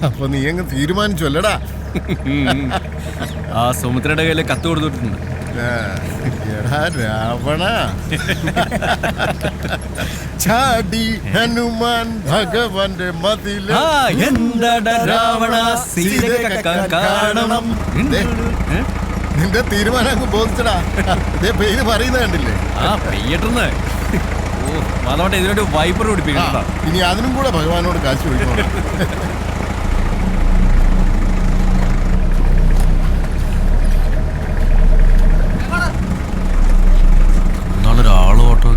അപ്പൊ നീ അങ്ങ് തീരുമാനിച്ചല്ലടാ. ആ സുമിത്രയുടെ കയ്യിലെ കത്ത് കൊടുത്തിട്ടുണ്ട്. എടാ രാവണ, ചാടി ഹനുമാൻ ഭഗവാന്റെ മതില് രാവണ കാണണം. നിന്റെ തീരുമാനം അങ്ങ് ബോധിച്ചടാ. പേര് പറയുന്നത് കണ്ടില്ലേ? പെയ്യട്ടെന്ന്. അതോട്ടെ ഇതിനൊരു വൈപ്പർ പിടിപ്പിക്കണ്ട. ഇനി അതിനും കൂടെ ഭഗവാനോട് കാശ് ചോദിക്കണം. നാളൊരാള് ഓട്ടോ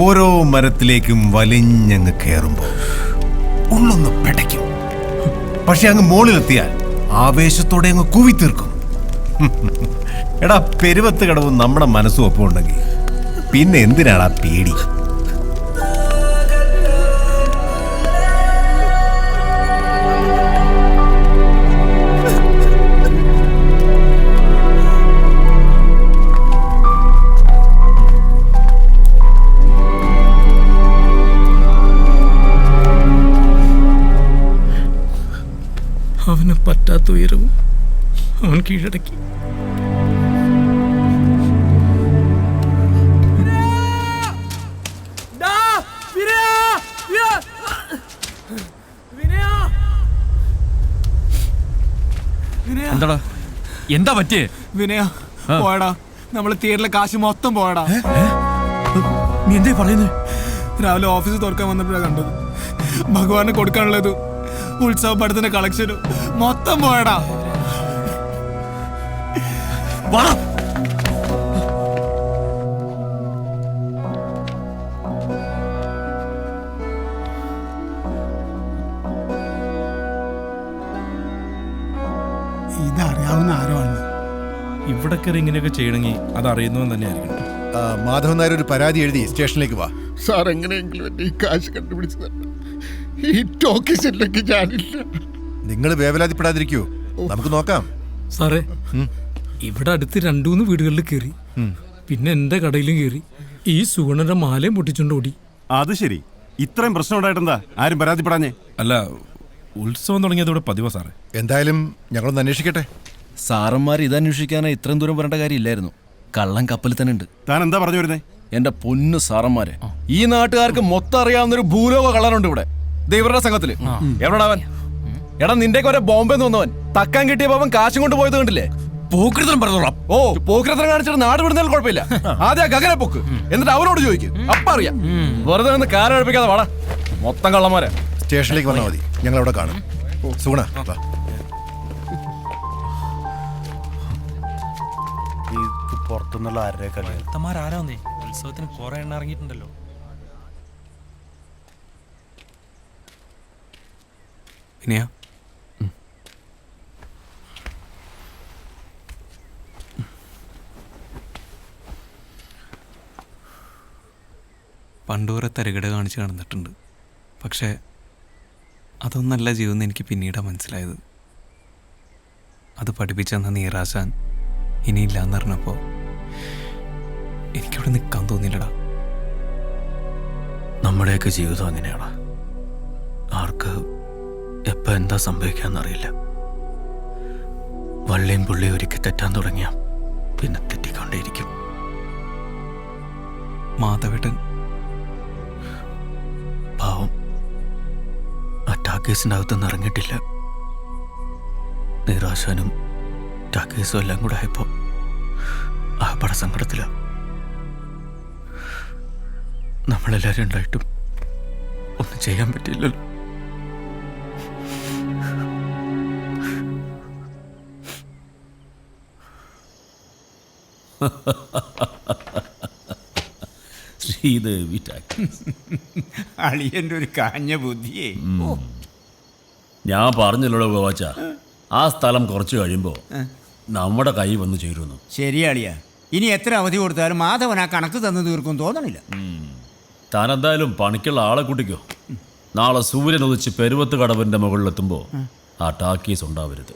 ഓരോ മരത്തിലേക്കും വലിഞ്ഞങ്ങ് കയറുമ്പോ ഉള്ളൊന്ന് പെടയ്ക്കും. പക്ഷെ അങ്ങ് മുകളിലെത്തിയാൽ ആവേശത്തോടെ അങ്ങ് കൂവിത്തീർക്കും. എടാ, പെരുവത്ത് കടവും നമ്മുടെ മനസ്സും ഒപ്പം ഉണ്ടെങ്കിൽ പിന്നെ എന്തിനാടാ പേടി? അവന് പറ്റാത്ത ഉയരവും അവൻ കീഴടക്കി. എന്താടാ, എന്താ പറ്റിയേ? വിനയ പോയടാ, നമ്മള് തിയേറ്ററിലെ കാശ് മൊത്തം പോയടാ. നീ എന്തേ പറയുന്നത്? രാവിലെ ഓഫീസ് തുറക്കാൻ വന്നപ്പോഴാണ് കണ്ടത്. ഭഗവാന് കൊടുക്കാനുള്ളത് ഉത്സവ പടത്തിന്റെ കളക്ഷനും മൊത്തം പോയടാ. ഇതറിയാവുന്ന ആരോ ആണ്. ഇവിടെ കയറി ഇങ്ങനെയൊക്കെ ചെയ്യണമെങ്കിൽ അത് അറിയുന്നവൻ തന്നെ ആയിരിക്കണം. മാധവൻ നായർ ഒരു പരാതി എഴുതി സ്റ്റേഷനിലേക്ക് വാ. സാർ എങ്ങനെയെങ്കിലും എന്റെ ഈ കാശ് കണ്ടുപിടിച്ച് തരണം. ഈ ടോക്കീസ് ഇല്ലെങ്കിൽ ഞാനില്ല. നിങ്ങൾ വേവലാതിപ്പെടാതിരിക്കൂ, നമുക്ക് നോക്കാം. സാറേ, ഇവിടെ അടുത്ത് 2-3 വീടുകളിൽ കയറി, പിന്നെ എന്റെ കടയിലും കയറി. ഈ സുഗുണന്റെ മാലയും പൊട്ടിച്ചോണ്ട് ഓടി. അത് ശരി, ഇത്രയും പ്രശ്നം ഉണ്ടായിട്ടെന്താ ആരും പരാതിപ്പെടാഞ്ഞേ? അല്ല, ഉത്സവം തുടങ്ങിയത് ഇവിടെ പതിവാ സാറേ. എന്തായാലും ഞങ്ങളൊന്ന് അന്വേഷിക്കട്ടെ. സാറന്മാർ ഇതന്വേഷിക്കാനായി ഇത്രയും ദൂരം വരേണ്ട കാര്യമില്ലായിരുന്നു. കള്ളൻ കപ്പലിൽ തന്നെ ഉണ്ട്. താൻ എന്താ പറഞ്ഞു വരുന്നേ? എന്റെ പൊന്നു സാറന്മാരെ, ഈ നാട്ടുകാർക്ക് മൊത്തം അറിയാവുന്നൊരു ഭൂലോക കള്ളനുണ്ട് ഇവിടെ, ഇവരുടെ സംഘത്തില്. എവിടെടാ അവൻ? എടാ, നിന്റെ ഒരേ ബോംബെന്ന് വന്നവൻ തക്കാൻ കിട്ടിയപ്പോ അവൻ കാശും കൊണ്ട് പോയത് കണ്ടില്ലേ? പോക്കൃതം പറഞ്ഞോളാം. ഓ, പോക്കരത്തിന് കാണിച്ചിട്ട് നാട് വിടുന്നതിൽ കുഴപ്പമില്ല. ആദ്യം ഗഗനെ പൊക്ക്, എന്നിട്ട് അവനോട് ചോദിക്കും, അപ്പ അറിയാം. വെറുതെ നിന്ന് കാലഴിപ്പിക്കാതെ വാടാ, മൊത്തം കള്ളന്മാരെ. സ്റ്റേഷനിലേക്ക് വന്നാൽ മതി, ഞങ്ങൾ അവിടെ കാണും. സുഗുണ വാ. പുറത്തുനിന്നുള്ള ആരുടെ കളി? ആരാന്നേ ഉത്സവത്തിന് കുറെ എണ്ണ ഇറങ്ങിയിട്ടുണ്ടല്ലോ. ഇനിയാ പണ്ട് കുറെ തരികട കാണിച്ച് നടന്നിട്ടുണ്ട്. പക്ഷേ അതൊന്നല്ല ജീവിതം എനിക്ക് പിന്നീടാണ് മനസ്സിലായത്. അത് പഠിപ്പിച്ചെന്ന നീറാശാൻ ഇനിയില്ലാന്ന് പറഞ്ഞപ്പോൾ എനിക്കിവിടെ നിൽക്കാൻ തോന്നിയില്ലടാ. നമ്മുടെയൊക്കെ ജീവിതം അങ്ങനെയാണ്. ആർക്ക് എപ്പോൾ എന്താ സംഭവിക്കാന്നറിയില്ല. വള്ളിയും പുള്ളിയും ഒരിക്കൽ തെറ്റാൻ തുടങ്ങിയ പിന്നെ തെറ്റിക്കൊണ്ടേയിരിക്കും. മാധവേട്ടൻ പാവം ആ ടാക്കേസിൻ്റെ അകത്തുനിന്ന് ഇറങ്ങിയിട്ടില്ല. നിരാശാനും ടാക്കേസും എല്ലാം കൂടെ ആയപ്പോൾ ആ പട സങ്കടത്തിലാണ്. നമ്മളെല്ലാവരും ഉണ്ടായിട്ടും ഒന്നും ചെയ്യാൻ പറ്റില്ലല്ലോ. ശ്രീദേവി അളിയന്റെ ഒരു കാഞ്ഞ ബുദ്ധിയേ. ഞാൻ പറഞ്ഞല്ലോ ഗോവാച്ച, ആ സ്ഥലം കുറച്ച് കഴിയുമ്പോൾ നമ്മുടെ കൈ വന്ന് ചേരുന്നു. ശരിയാളിയാ, ഇനി എത്ര അവധി കൊടുത്താലും മാധവൻ ആ കണക്ക് തന്നു തീർക്കും തോന്നണില്ല. താൻ എന്തായാലും പണിക്കുള്ള ആളെ കൂട്ടിക്കോ. നാളെ സൂര്യൻ ഉദിച്ച് പെരുവത്ത് കടവിന്റെ മുകളിലെത്തുമ്പോൾ ആ ടാക്കീസ് ഉണ്ടാവരുത്.